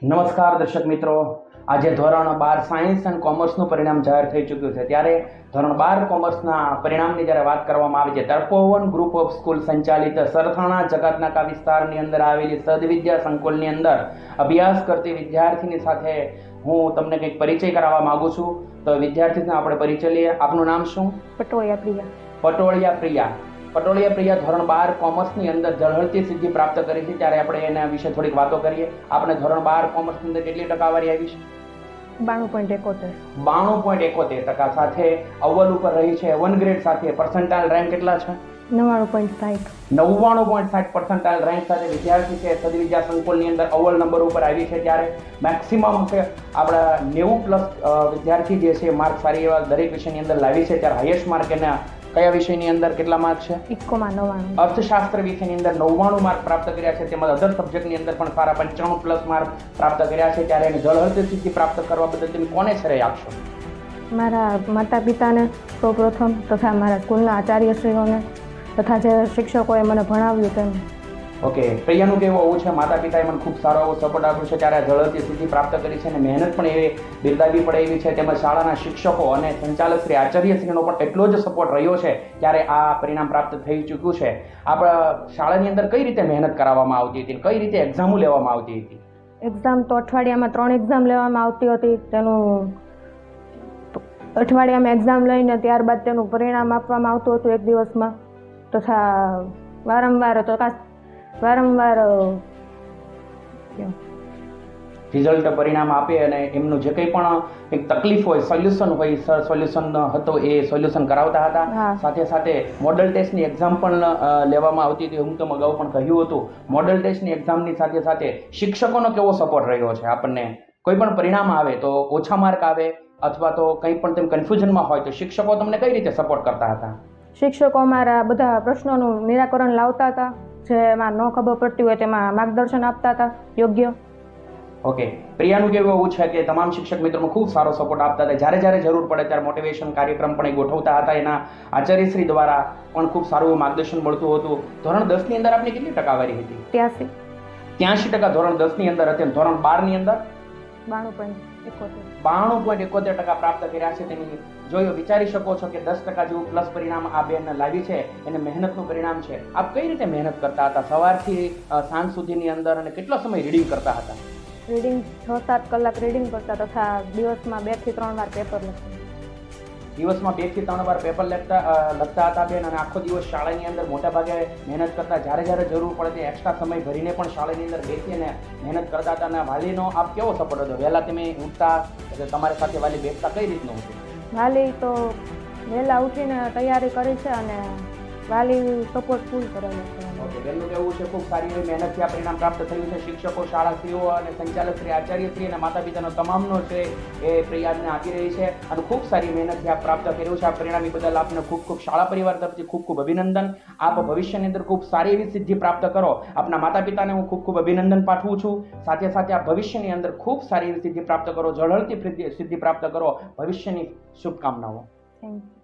નમસ્કાર દર્શક મિત્રો, આજે ધોરણ 12 સાયન્સ એન્ડ કોમર્સનું પરિણામ જાહેર થઈ ચૂક્યું છે. ત્યારે ધોરણ 12 કોમર્સના પરિણામની જ્યારે વાત કરવામાં આવે છે, તપોવન ગ્રુપ ઓફ સ્કૂલ સંચાલિત સરથાણા જકાતનાકા વિસ્તારની અંદર આવેલી સદવિદ્યા સંકુલની અંદર અભ્યાસ કરતી વિદ્યાર્થીની સાથે હું તમને કંઈક પરિચય કરાવવા માંગુ છું. તો વિદ્યાર્થીનો આપણે પરિચય લઈએ. આપનું નામ શું? પટોળિયા પ્રિયા. પટોળિયા પ્રિયા. પટોળિયા પ્રિયા ધોરણ 12 કોમર્સની અંદર ઝળહળતી સિદ્ધિ પ્રાપ્ત કરી છે. ત્યારે આપણે એના વિશે થોડીક વાતો કરીએ. આપણે ધોરણ 12 કોમર્સની અંદર કેટલી ટકાવારી આવી છે? 92.71. 92.71% સાથે અવ્વલ ઉપર રહી છે. 1 ગ્રેડ સાથે પર્સન્ટાઇલ રેન્ક કેટલા છે? 99.60. 99.60% રેન્ક સાથે વિદ્યાર્થી છે સદવિદ્યા સંકુલની અંદર અવ્વલ નંબર ઉપર આવી છે. ત્યારે મેક્સિમમ કે આપણા 90+ વિદ્યાર્થી જે છે માર્ક સારી એવા દરેક વિષયની અંદર લાવી છે. ત્યારે હાઈએસ્ટ માર્ક એના કયા વિષયની અંદર કેટલા માર્ક છે? 1,99. અર્થશાસ્ત્ર વિષયની અંદર 99 માર્ક પ્રાપ્ત કર્યા છે. તેમજ અધર સબ્જેક્ટની અંદર પણ સારા 95+ માર્ક પ્રાપ્ત કર્યા છે. ત્યારે એને ઝળહળતી સિદ્ધિ પ્રાપ્ત કરવા બદલ તમે કોને શ્રેય આપશો? મારા માતા પિતાને સૌપ્રથમ, તથા મારા સ્કૂલના આચાર્યશ્રીઓને, તથા જે શિક્ષકોએ મને ભણાવ્યું તેમ. ઓકે, પ્રિયાનું કહેવું એવું છે માતા પિતાએ મને ખૂબ સારો એવો સપોર્ટ આપ્યો છે. ત્યારે ઝળહળતી સિદ્ધિ પ્રાપ્ત કરી છે અને મહેનત પણ એ બિરદાવવી પડે એવી છે. તેમજ શાળાના શિક્ષકો અને સંચાલક શ્રી આચાર્યશ્રીનો પણ એટલો જ સપોર્ટ રહ્યો છે. ત્યારે આ પરિણામ પ્રાપ્ત થઈ ચૂક્યું છે. આપણા શાળાની અંદર કઈ રીતે મહેનત કરાવવામાં આવતી હતી, કઈ રીતે એક્ઝામો લેવામાં આવતી હતી? એક્ઝામ તો અઠવાડિયામાં 3 એક્ઝામ લેવામાં આવતી હતી. તેનું અઠવાડિયામાં એક્ઝામ લઈને ત્યારબાદ તેનું પરિણામ આપવામાં આવતું હતું 1 દિવસમાં. તથા વારંવાર રિઝલ્ટ પરિણામ આપે અને એમનું જે કંઈ પણ એક તકલીફ હોય, સોલ્યુશન હોય, સોલ્યુશન હતો એ સોલ્યુશન કરાવતા હતા. હા. સાથે સાથે મોડલ ટેસ્ટની એક્ઝામ પણ લેવામાં આવતી હતી. હું તો અગાઉ પણ કહ્યું હતું. મોડલ ટેસ્ટની એક્ઝામની સાથે સાથે શિક્ષકોનો કેવો સપોર્ટ રહ્યો છે આપણને? કોઈ પણ પરિણામ આવે તો ઓછા માર્ક આવે અથવા તો કંઈ પણ તેમ કન્ફ્યુઝનમાં હોય તો શિક્ષકો તમને કઈ રીતે સપોર્ટ કરતા હતા? શિક્ષકો અમારા બધા પ્રશ્નોનું નિરાકરણ લાવતા હતા. જેમાં ન ખબર પડતી હોય તેમાં માર્ગદર્શન આપતા હતા યોગ્ય. ઓકે, પ્રિયાનું કહેવું એવું છે કે તમામ શિક્ષક મિત્રોનો ખૂબ સારો સપોર્ટ આપતા હતા. જ્યારે જરૂર પડે ત્યારે મોટિવેશન કાર્યક્રમ પણ એ ગોઠવતા હતા. એના આચાર્યશ્રી દ્વારા પણ ખૂબ સારું એવું માર્ગદર્શન મળતું હતું. ધોરણ 10ની અંદર આપની કેટલી ટકાવારી હતી? 83%. 83% ધોરણ 10ની અંદર હતી. ધોરણ 12ની અંદર 92.71. 92.71% પ્રાપ્ત કર્યા છે. તેની જોયો વિચારી શકો છો કે 10% જેવું પ્લસ પરિણામ આ બેન લાવી છે. એને મહેનતનું પરિણામ છે. આપ કઈ રીતે મહેનત કરતા હતા? સવારથી સાંજ સુધીની અંદર અને કેટલો સમય રીડિંગ કરતા હતા? રીડિંગ 6-7 કલાક રીડિંગ કરતા, તથા દિવસમાં 2 થી 3 વાર પેપર લખતા. દિવસમાં 2 થી 3 વાર પેપર લખતા હતા બેન. અને આખો દિવસ શાળાની અંદર મોટા ભાગે મહેનત કરતા. જ્યારે જરૂર પડે તે એક્સ્ટ્રા સમય ભરીને પણ શાળાની અંદર બેસીને મહેનત કરતા હતા. અને વાલીનો આપ કેવો સપોર્ટ હતો? વહેલા તમે ઉઠતા, તમારી સાથે વાલી બેસતા, કઈ રીતનું હતું? વાલી તો વહેલા ઉઠીને તૈયારી કરી છે અને વાલી સપોર્ટ ફૂલ કરેલો છે. ઓકે, બેનનું કહેવું છે ખૂબ સારી એવી મહેનતથી આ પરિણામ પ્રાપ્ત થયું છે. શિક્ષકો, શાળાશ્રીઓ અને સંચાલક શ્રી આચાર્યશ્રી અને માતા પિતાનો તમામનો છે એ પ્રયાસને આપી રહી છે અને ખૂબ સારી મહેનતથી આ પ્રાપ્ત કર્યું છે. આ પરિણામ બદલ આપને ખૂબ શાળા પરિવાર તરફથી ખૂબ અભિનંદન. આપ ભવિષ્યની અંદર ખૂબ સારી એવી સિદ્ધિ પ્રાપ્ત કરો. આપના માતા પિતાને હું ખૂબ અભિનંદન પાઠવું છું. સાથે સાથે આ ભવિષ્યની અંદર ખૂબ સારી એવી સિદ્ધિ પ્રાપ્ત કરો, ઝળહળતી સિદ્ધિ પ્રાપ્ત કરો. ભવિષ્યની શુભકામનાઓ. Thank you.